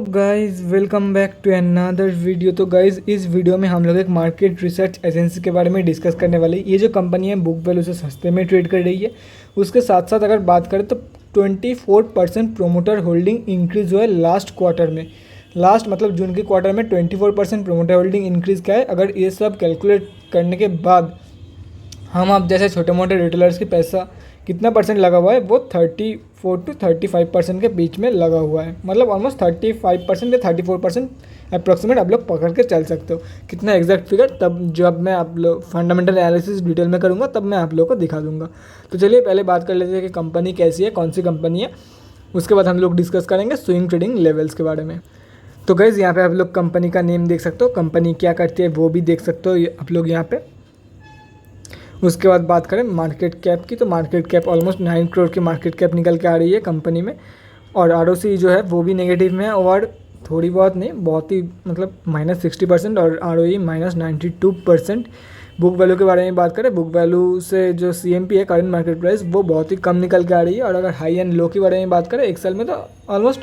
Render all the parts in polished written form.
Guys welcome back to another video. तो guys इस video में हम लोग एक मार्केट रिसर्च एजेंसी के बारे में डिस्कस करने वाले हैं। ये जो कंपनी है बुक वैल्यू से सस्ते में ट्रेड कर रही है। उसके साथ साथ अगर बात करें तो 24% प्रोमोटर होल्डिंग इंक्रीज़ हुआ है लास्ट क्वार्टर में। लास्ट मतलब जून के क्वार्टर में 24% प्रोमोटर होल्डिंग इंक्रीज़ क्या है। अगर ये सब कैलकुलेट करने के बाद हम आप जैसे छोटे मोटे रिटेलर्स की पैसा कितना परसेंट लगा हुआ है, वो 34 to 35% के बीच में लगा हुआ है। मतलब ऑलमोस्ट 35% या 34% अप्रॉक्सीमेट आप लोग पकड़ के चल सकते हो। कितना एग्जैक्ट फिगर तब जब मैं आप लोग फंडामेंटल एनालिसिस डिटेल में करूँगा तब मैं आप लोग को दिखा दूंगा। तो चलिए पहले बात कर लेते हैं कि कंपनी कैसी है, कौन सी कंपनी है। उसके बाद हम लोग डिस्कस करेंगे स्विंग ट्रेडिंग लेवल्स के बारे में। तो गाइज़ यहाँ पे आप लोग कंपनी का नेम देख सकते हो, कंपनी क्या करती है वो भी देख सकते हो आप लोग यहाँ पे। उसके बाद बात करें मार्केट कैप की, तो मार्केट कैप ऑलमोस्ट 9 करोड़ की मार्केट कैप निकल के आ रही है कंपनी में। और आरओसी जो है वो भी नेगेटिव में है, और थोड़ी बहुत नहीं, बहुत ही मतलब -60%, और आरओई -92%। बुक वैल्यू के बारे में बात करें, बुक वैल्यू से जो सीएमपी है करंट मार्केट प्राइस वो बहुत ही कम निकल के आ रही है। और अगर हाई एंड लो के बारे में बात करें एक साल में तो ऑलमोस्ट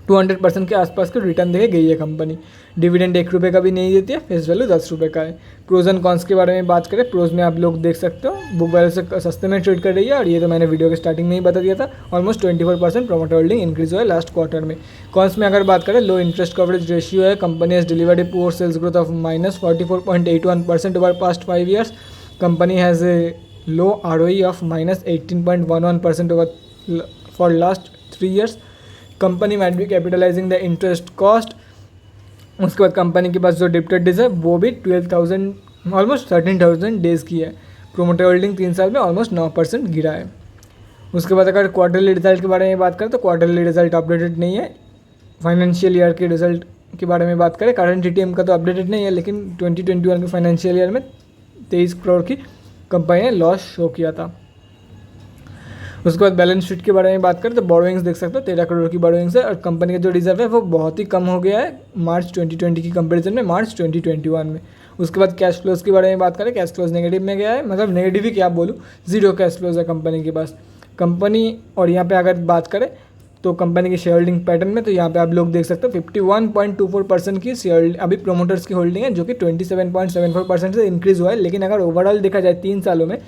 200% के आसपास की रिटर्न दे गई है कंपनी। डिविडेंड 1 रुपये का भी नहीं देती है, फेस वैल्यू 10 रुपये का है। प्रोज एंड कॉन्स के बारे में बात करें, प्रोज में आप लोग देख सकते हो बुक वैल्यू से सस्ते में ट्रेड कर रही है, और ये तो मैंने वीडियो के स्टार्टिंग में ही बता दिया था। ऑलमोस्ट 24% प्रोमोटर होल्डिंग इंक्रीज हुआ है लास्ट क्वार्टर में। कॉन्स में अगर बात करें, लो इंटरेस्ट कवरेज रेशियो है, company has delivered a poor sales growth of -44.81% over past 5 years. Company has a low ROE of -18.11% over for last 3 years. Company might be capitalising the interest cost. उसके बाद company के पास जो डिप्टेड days है वो भी 12,000 almost 13,000 days की है। Promoter holding 3 साल में ऑलमोस्ट 9% गिरा है। उसके बाद अगर क्वार्टरली रिजल्ट के बारे में बात करें तो क्वार्टरली रिजल्ट अपडेटेड नहीं है। फाइनेंशियल ईयर के रिजल्ट के बारे में बात करें, करंट टीटीएम का तो अपडेटेड नहीं है, लेकिन 2021 के फाइनेंशियल ईयर में 23 करोड़ की कंपनी ने लॉस शो किया था। उसके बाद बैलेंस शीट के बारे में बात करें तो बोरोइंग्स देख सकते हो 13 करोड़ की बोरोइंग्स है, और कंपनी का जो रिजर्व है वो बहुत ही कम हो गया है मार्च 2020 की कंपैरिजन में मार्च 2021 में। उसके बाद कैश फ्लोज के बारे में बात करें, कैश फ्लोज नेगेटिव में गया है, मतलब नेगेटिव ही क्या बोलूँ, जीरो कैश फ्लोज है कंपनी के पास कंपनी। और यहाँ पे अगर बात करें तो कंपनी की शेयर होल्डिंग पैटर्न में, तो यहाँ पे आप लोग देख सकते हो 51.24% की शेयर अभी प्रोमोटर्स की होल्डिंग है, जो कि 27.74% से इंक्रीज़ हुआ है। लेकिन अगर ओवरऑल देखा जाए 3 सालों में,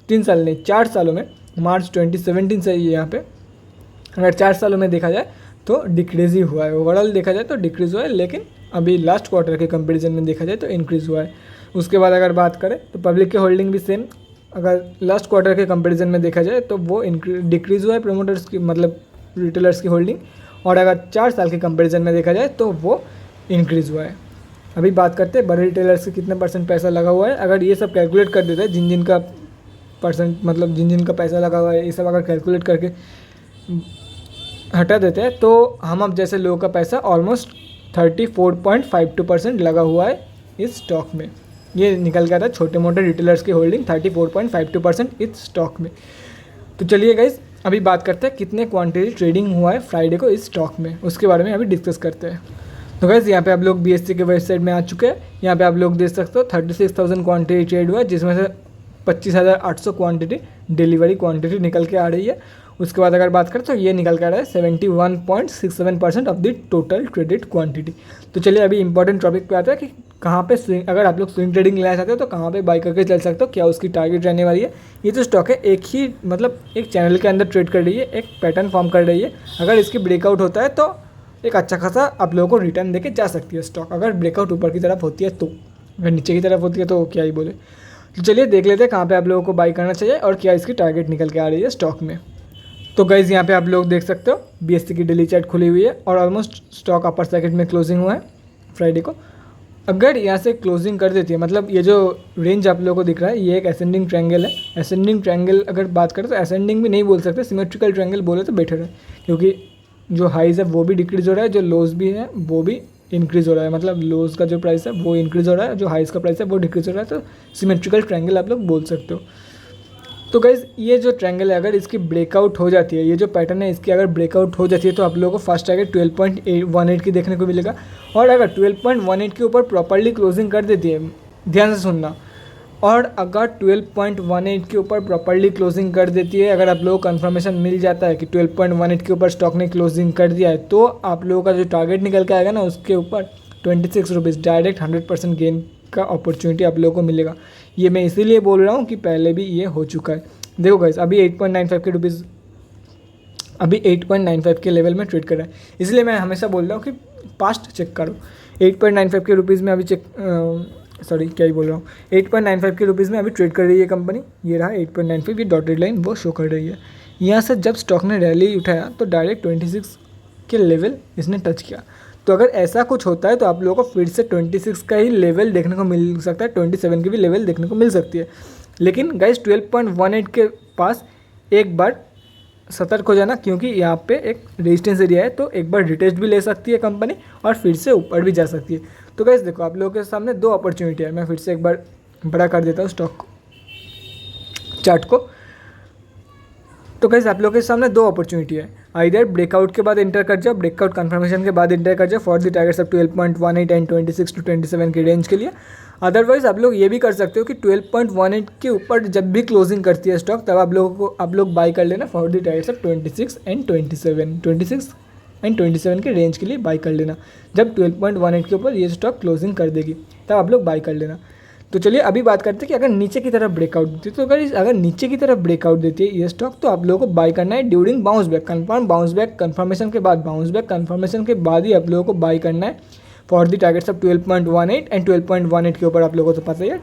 3 साल नहीं 4 सालों में, मार्च 2017 से यहाँ पे अगर 4 सालों में देखा जाए तो डिक्रीज़ ही हुआ है। ओवरऑल देखा जाए तो डिक्रीज़ हुआ है, लेकिन अभी लास्ट क्वार्टर के कंपैरिजन में देखा जाए तो इंक्रीज़ हुआ है। उसके बाद अगर बात करें तो पब्लिक की होल्डिंग भी सेम, अगर लास्ट क्वार्टर के कंपैरिजन में देखा जाए तो वो डिक्रीज़ हुआ है प्रोमोटर्स की, मतलब रिटेलर्स की होल्डिंग। और अगर 4 साल के कंपैरिजन में देखा जाए तो वो इंक्रीज़ हुआ है। अभी बात करते हैं बड़े रिटेलर्स के कितने % पैसा लगा हुआ है। अगर ये सब कैलकुलेट कर देते हैं जिन जिन का परसेंट, मतलब जिन जिन का पैसा लगा हुआ है, ये सब अगर कैलकुलेट करके हटा देते हैं तो हम अब जैसे लोगों का पैसा ऑलमोस्ट 34.52% लगा हुआ है इस स्टॉक में। ये निकल गया था छोटे मोटे रिटेलर्स की होल्डिंग 34.52% इस स्टॉक में। तो चलिए गाइज अभी बात करते हैं कितने क्वांटिटी ट्रेडिंग हुआ है फ्राइडे को इस स्टॉक में, उसके बारे में अभी डिस्कस करते हैं। तो गाइज यहाँ पे आप लोग BSE के वेबसाइट में आ चुके हैं। यहाँ पे आप लोग देख सकते हो 36,000 क्वांटिटी ट्रेड हुआ है, जिसमें से 25,800 क्वांटिटी डिलीवरी क्वांटिटी निकल के आ रही है। उसके बाद अगर बात करें तो ये निकल के आ रहा है 71.67% of the total traded quantity. तो चलिए अभी इंपॉर्टेंट टॉपिक पे आता है कि कहाँ पे स्विंग, अगर आप लोग स्विंग ट्रेडिंग लेना चाहते हो तो कहाँ पे बाई करके चल सकते हो, क्या उसकी टारगेट रहने वाली है। ये जो स्टॉक है एक ही मतलब एक चैनल के अंदर ट्रेड कर रही है, एक पैटर्न फॉर्म कर रही है। अगर इसकी ब्रेकआउट होता है तो एक अच्छा खासा आप लोगों को रिटर्न देके जा सकती है स्टॉक, अगर ब्रेकआउट ऊपर की तरफ होती है तो। अगर नीचे की तरफ होती है तो क्या ही बोले। तो चलिए देख लेते हैं कहाँ पे आप लोगों को बाई करना चाहिए और क्या इसकी टारगेट निकल के आ रही है स्टॉक में। तो गाइज यहाँ पे आप लोग देख सकते हो BSE की डेली चार्ट खुली हुई है, और ऑलमोस्ट स्टॉक अपर सर्किट में क्लोजिंग हुआ है फ्राइडे को। अगर यहाँ से क्लोजिंग कर देती है, मतलब ये जो रेंज आप लोगों को दिख रहा है ये एक असेंडिंग ट्रायंगल है। असेंडिंग ट्रायंगल अगर बात करें तो असेंडिंग भी नहीं बोल सकते, सिमेट्रिकल ट्रायंगल बोले तो बेटर है, क्योंकि जो हाइज है वो भी डिक्रीज हो रहा है, जो लोज भी है वो भी इंक्रीज़ हो रहा है। मतलब लोज का जो प्राइस है वो इंक्रीज़ हो रहा है, जो हाइज का प्राइस है वो डिक्रीज़ हो रहा है। तो सिमेट्रिकल ट्रायंगल आप लोग बोल सकते हो। तो गाइज ये जो ट्रायंगल है अगर इसकी ब्रेकआउट हो जाती है, ये जो पैटर्न है इसकी अगर ब्रेकआउट हो जाती है तो आप लोगों को फर्स्ट टारगेट 12.18 की देखने को मिलेगा। और अगर 12.18 के ऊपर प्रॉपर्ली क्लोजिंग कर देती है, ध्यान से सुनना, और अगर 12.18 के ऊपर प्रॉपर्ली क्लोजिंग कर देती है, अगर आप लोगों को कन्फर्मेशन मिल जाता है कि 12.18 के ऊपर स्टॉक ने क्लोजिंग कर दिया है, तो आप लोगों का जो टारगेट निकल के आएगा ना, उसके ऊपर 26 रुपीज़ डायरेक्ट 100% गेन का अपॉर्चुनिटी आप लोगों को मिलेगा। ये मैं इसीलिए बोल रहा हूँ कि पहले भी ये हो चुका है। देखो गाइस, अभी 8.95 के लेवल में ट्रेड कर रहा है, इसलिए मैं हमेशा बोल रहा हूँ कि पास्ट चेक करो। 8.95 के रुपीज़ में अभी क्या ही बोल रहा हूँ, 8.95 के रुपीज़ में अभी ट्रेड कर रही है कंपनी। ये रहा 8.95, ये डॉटेड लाइन वो शो कर रही है। यहाँ से जब स्टॉक ने रैली उठाया तो डायरेक्ट 26 के लेवल इसने टच किया। तो अगर ऐसा कुछ होता है तो आप लोगों को फिर से 26 का ही लेवल देखने को मिल सकता है, 27 की भी लेवल देखने को मिल सकती है। लेकिन गाइस 12.18 के पास एक बार सतर्क हो जाना, क्योंकि यहाँ पे एक रेजिस्टेंस एरिया है, तो एक बार रिटेस्ट भी ले सकती है कंपनी और फिर से ऊपर भी जा सकती है। तो गाइस देखो, आप लोगों के सामने दो अपॉर्चुनिटी है। मैं फिर से एक बार बड़ा कर देता हूँ स्टॉक को, चार्ट को। तो गाइस आप लोगों के सामने दो अपॉर्चुनिटी है, आइदर ब्रेकआउट के बाद एंटर कर जाओ, ब्रेकआउट कंफर्मेशन के बाद एंटर कर जाओ for the targets of 12.18 and 26 to 27 के रेंज के लिए। अदरवाइज आप लोग ये भी कर सकते हो कि 12.18 के ऊपर जब भी क्लोजिंग करती है स्टॉक, तब आप लोग बाई कर लेना for the targets of 26 and 27 के रेंज के लिए बाई कर लेना। जब 12.18 के ऊपर ये स्टॉक क्लोजिंग कर देगी तब आप लोग बाई कर लेना। तो चलिए अभी बात करते हैं कि अगर नीचे की तरफ ब्रेकआउट देती है, तो अगर नीचे की तरफ ब्रेकआउट देती है ये स्टॉक, तो आप लोगों को बाई करना है ड्यूरिंग बाउंस बैक, कंफर्मेशन के बाद बाउंस बैक, कंफर्मेशन के बाद ही आप लोगों को बाई करना है for the targets of 12.18 and 12.18 के ऊपर आप लोगों को तो पता ही है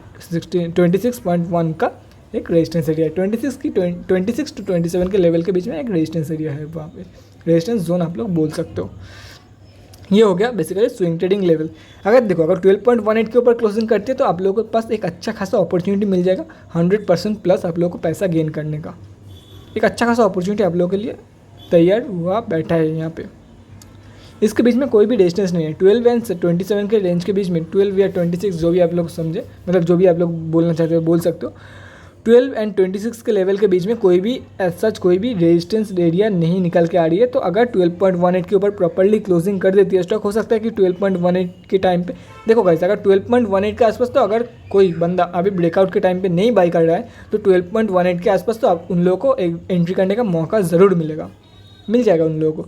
26.1 का एक रेजिस्टेंस एरिया है। 26 to 27 के लेवल के बीच में एक रेजिस्टेंस एरिया है, वहाँ पे रेजिस्टेंस जोन आप लोग बोल सकते हो। ये हो गया बेसिकली स्विंग ट्रेडिंग लेवल। अगर देखो, अगर 12.18 के ऊपर क्लोजिंग करती है तो आप लोगों के पास एक अच्छा खासा अपॉर्चुनिटी मिल जाएगा, 100% प्लस आप लोगों को पैसा गेन करने का एक अच्छा खासा अपॉर्चुनिटी आप लोगों के लिए तैयार हुआ बैठा है यहाँ पे। इसके बीच में कोई भी डिस्टेंस नहीं है, 12 एंड 27 के रेंज के बीच में, 12 या 26 जो भी आप लोग समझे, मतलब जो भी आप लोग बोलना चाहते हो बोल सकते हो। 12 एंड 26 के लेवल के बीच में कोई भी सच कोई भी रेजिस्टेंस एरिया नहीं निकल के आ रही है। तो अगर 12.18 के ऊपर प्रॉपर्ली क्लोजिंग कर देती है स्टॉक, हो सकता है कि 12.18 के टाइम पे, देखो गाइस, अगर 12.18 के आसपास, तो अगर कोई बंदा अभी ब्रेकआउट के टाइम पे नहीं बाई कर रहा है तो 12.18 के आसपास तो आप उन लोगों को एंट्री करने का मौका ज़रूर मिल जाएगा उन लोगों को।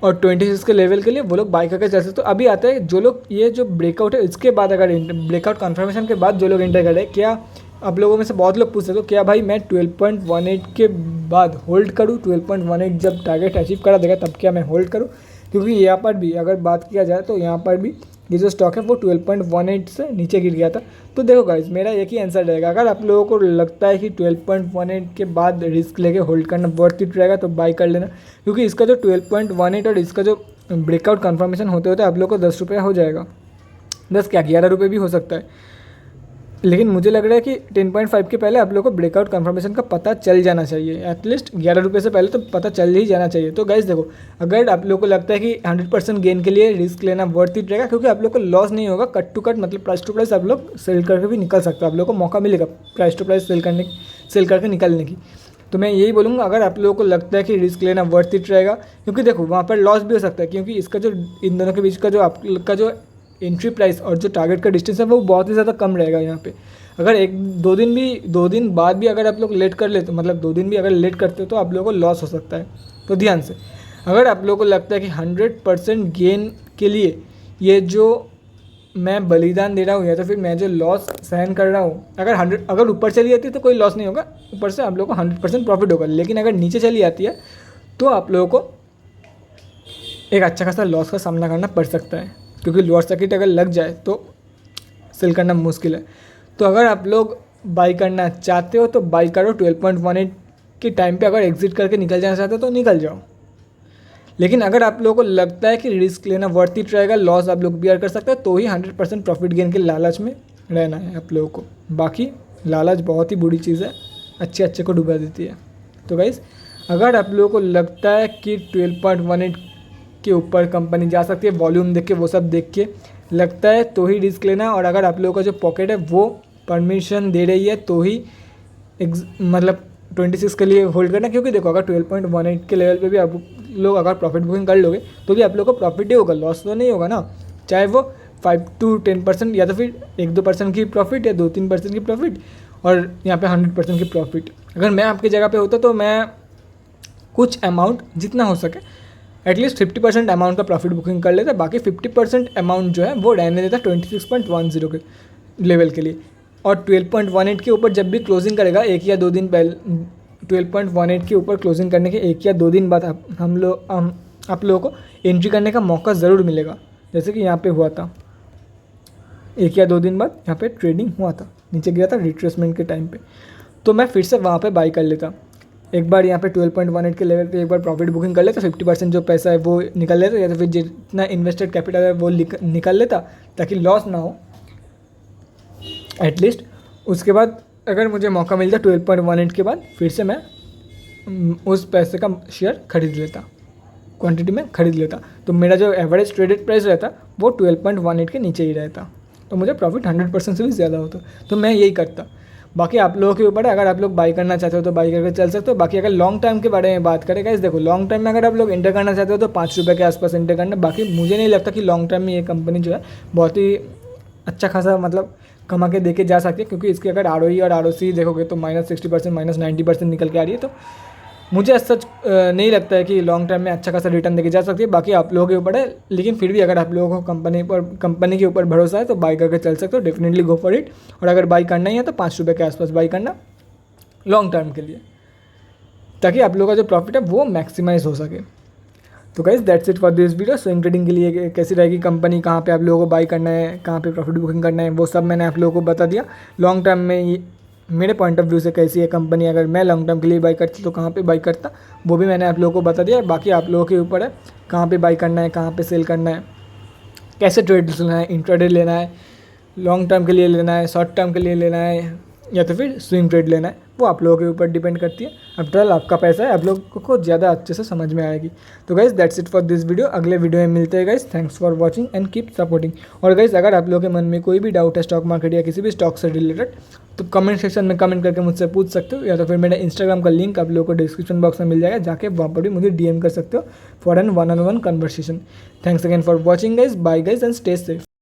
और 26 के लेवल के लिए वो लोग बाई करके चल सकते। तो अभी आता है जो लोग, ये जो ब्रेकआउट है इसके बाद, अगर ब्रेकआउट कन्फर्मेशन के बाद जो लोग एंटर कर रहे हैं, क्या आप लोगों में से बहुत लोग पूछ सकते हो क्या भाई मैं 12.18 के बाद होल्ड करूँ, 12.18 जब टारगेट अचीव करा देगा तब क्या मैं होल्ड करूँ? क्योंकि यहाँ पर भी अगर बात किया जाए तो यहाँ पर भी ये जो स्टॉक है वो 12.18 से नीचे गिर गया था। तो देखो गाइस, मेरा एक ही आंसर रहेगा, अगर आप लोगों को लगता है कि 12.18 के बाद रिस्क लेके होल्ड करना वर्थ इट रहेगा तो बाई कर लेना, क्योंकि इसका जो 12.18 और इसका जो ब्रेकआउट कन्फर्मेशन होते होते आप लोग को 10 रुपये हो जाएगा, 10 क्या 11 रुपये भी हो सकता है। लेकिन मुझे लग रहा है कि 10.5 के पहले आप लोगों को ब्रेकआउट कन्फर्मेशन का पता चल जाना चाहिए, एटलीस्ट 11 रुपये से पहले तो पता चल ही जाना चाहिए। तो गाइस देखो, अगर आप लोगों को लगता है कि 100% गेन के लिए रिस्क लेना वर्थ इट रहेगा, क्योंकि आप लोग को लॉस नहीं होगा, कट टू कट मतलब प्राइस टू प्राइस आप लोग सेल करके भी निकल सकते हो, आप लोग को मौका मिलेगा प्राइस टू प्राइस सेल करके निकलने की। तो मैं यही बोलूँगा, अगर आप लोगों को लगता है कि रिस्क लेना वर्थ इट रहेगा, क्योंकि देखो वहाँ पर लॉस भी हो सकता है, क्योंकि इसका जो इन दोनों के बीच का जो आपका जो एंट्री प्राइस और जो टारगेट का डिस्टेंस है वो बहुत ही ज़्यादा कम रहेगा यहाँ पे। अगर 2 दिन बाद भी अगर आप लोग लेट कर लेते, मतलब 2 दिन भी अगर लेट करते हो तो आप लोगों को लॉस हो सकता है। तो ध्यान से, अगर आप लोगों को लगता है कि 100% गेन के लिए ये जो मैं बलिदान दे रहा हूँ या तो फिर मैं जो लॉस सहन कर रहा हूँ, अगर ऊपर चली जाती है तो कोई लॉस नहीं होगा, ऊपर से आप लोगों को 100% प्रॉफिट होगा। लेकिन अगर नीचे चली जाती है तो आप लोगों को एक अच्छा खासा लॉस का सामना करना पड़ सकता है, क्योंकि लोअर सर्किट अगर लग जाए तो सेल करना मुश्किल है। तो अगर आप लोग बाई करना चाहते हो तो बाई करो, 12.18 के टाइम पे अगर एग्जिट करके निकल जाना चाहते हो तो निकल जाओ। लेकिन अगर आप लोगों को लगता है कि रिस्क लेना वर्थ इट रहेगा, लॉस आप लोग बियर कर सकते हो, तो ही 100% प्रॉफिट गेन के लालच में रहना है आप लोगों को। बाकी लालच बहुत ही बुरी चीज़ है, अच्छे को डुबा देती है। तो गाइस, अगर आप लोगों को लगता है कि 12.18 के ऊपर कंपनी जा सकती है, वॉल्यूम देख के वो सब देख के लगता है तो ही रिस्क लेना, और अगर आप लोगों का जो पॉकेट है वो परमिशन दे रही है तो ही मतलब 26 के लिए होल्ड करना। क्योंकि देखो, अगर 12.18 के लेवल पे भी आप लोग अगर प्रॉफिट बुकिंग कर लोगे तो भी आप लोग को प्रॉफिट ही होगा, लॉस तो नहीं होगा ना। चाहे वो 5 to 10% या तो फिर 1-2% की प्रॉफिट या 2-3% की प्रॉफिट, और यहाँ पे 100% की प्रॉफिट। अगर मैं आपकी जगह पे होता तो मैं कुछ अमाउंट जितना हो सके एटलीस्ट 50% अमाउंट का प्रॉफिट बुकिंग कर लेता, बाकी 50% अमाउंट जो है वो रहने देता 26.10 के लेवल के लिए। और 12.18 के ऊपर जब भी क्लोजिंग करेगा एक या दो दिन पहले, 12.18 के ऊपर क्लोजिंग करने के 1 या 2 दिन बाद आप लोगों को एंट्री करने का मौका ज़रूर मिलेगा। जैसे कि यहाँ पे हुआ था 1 या 2 दिन बाद यहाँ पे ट्रेडिंग हुआ था, नीचे गया था रिट्रेसमेंट के टाइम पे, तो मैं फिर से वहाँ पे बाई कर लेता। एक बार यहाँ पे 12.18 के लेवल पे एक बार प्रॉफिट बुकिंग कर लेता, 50% जो पैसा है वो निकल लेता, या तो फिर जितना इन्वेस्टेड कैपिटल है वो निकल लेता ताकि लॉस ना हो एटलीस्ट। उसके बाद अगर मुझे मौका मिलता 12.18 के बाद फिर से मैं उस पैसे का शेयर खरीद लेता, क्वांटिटी में खरीद लेता, तो मेरा जो एवरेज ट्रेडेड प्राइस रहता वो 12.18 के नीचे ही रहता, तो मुझे प्रॉफिट 100% से भी ज़्यादा होता। तो मैं यही करता। बाकी आप लोगों के ऊपर है, अगर आप लोग बाई करना चाहते हो तो बाई करके चल सकते हो। बाकी अगर लॉन्ग टाइम के बारे में बात करें गाइस, देखो लॉन्ग टाइम में अगर आप लोग एंटर करना चाहते हो तो 5 रुपये के आसपास एंटर करना। बाकी मुझे नहीं लगता कि लॉन्ग टाइम में ये कंपनी जो है बहुत ही अच्छा खासा मतलब कमा के देके जा सकती है, क्योंकि इसके अगर ROE और ROC देखोगे तो -60% -90% निकल के आ रही है। तो मुझे ऐसा सच नहीं लगता है कि लॉन्ग टर्म में अच्छा खासा रिटर्न देके जा सकती है। बाकी आप लोगों के ऊपर है, लेकिन फिर भी अगर आप लोगों को कंपनी के ऊपर भरोसा है तो बाई करके चल सकते हो, डेफिनेटली गो फॉर इट। और अगर बाई करना ही है तो 5 रुपये के आसपास बाई करना लॉन्ग टर्म के लिए, ताकि आप लोगों का जो प्रॉफिट है वो मैक्सिमाइज हो सके। तो guys that's it for this video. Swing trading के लिए कैसी रहेगी कंपनी, कहाँ पे आप लोगों को बाई करना है, कहाँ पे प्रॉफिट बुकिंग करना है, वो सब मैंने आप लोगों को बता दिया। लॉन्ग टर्म में मेरे पॉइंट ऑफ व्यू से कैसी है कंपनी, अगर मैं लॉन्ग टर्म के लिए बाई करती तो कहाँ पे बाई करता, वो भी मैंने आप लोगों को बता दिया। बाकी आप लोगों के ऊपर है कहाँ पे बाई करना है, कहाँ पे सेल करना है, कैसे ट्रेड लेना है, इंट्राडे लेना है, लॉन्ग टर्म के लिए लेना है, शॉर्ट टर्म के लिए लेना है, या तो फिर स्विंग ट्रेड लेना है, वो आप लोगों के ऊपर डिपेंड करती है। आफ्टर ऑल आपका पैसा है, आप लोगों को ज़्यादा अच्छे से समझ में आएगी। तो guys that's it for this video. अगले वीडियो में मिलते हैं guys. Thanks for watching and keep supporting. और गाइज अगर आप लोगों के मन में कोई भी डाउट है स्टॉक मार्केट या किसी भी स्टॉक से रिलेटेड, तो कमेंट सेक्शन में कमेंट करके मुझसे पूछ सकते हो, या तो फिर मेरे इंस्टाग्राम का लिंक आप लोगों को डिस्क्रिप्शन बॉक्स में मिल जाएगा, जाके वहाँ पर भी मुझे DM कर सकते हो for an 1-on-1 conversation. Thanks again for watching guys, bye guys and stay safe.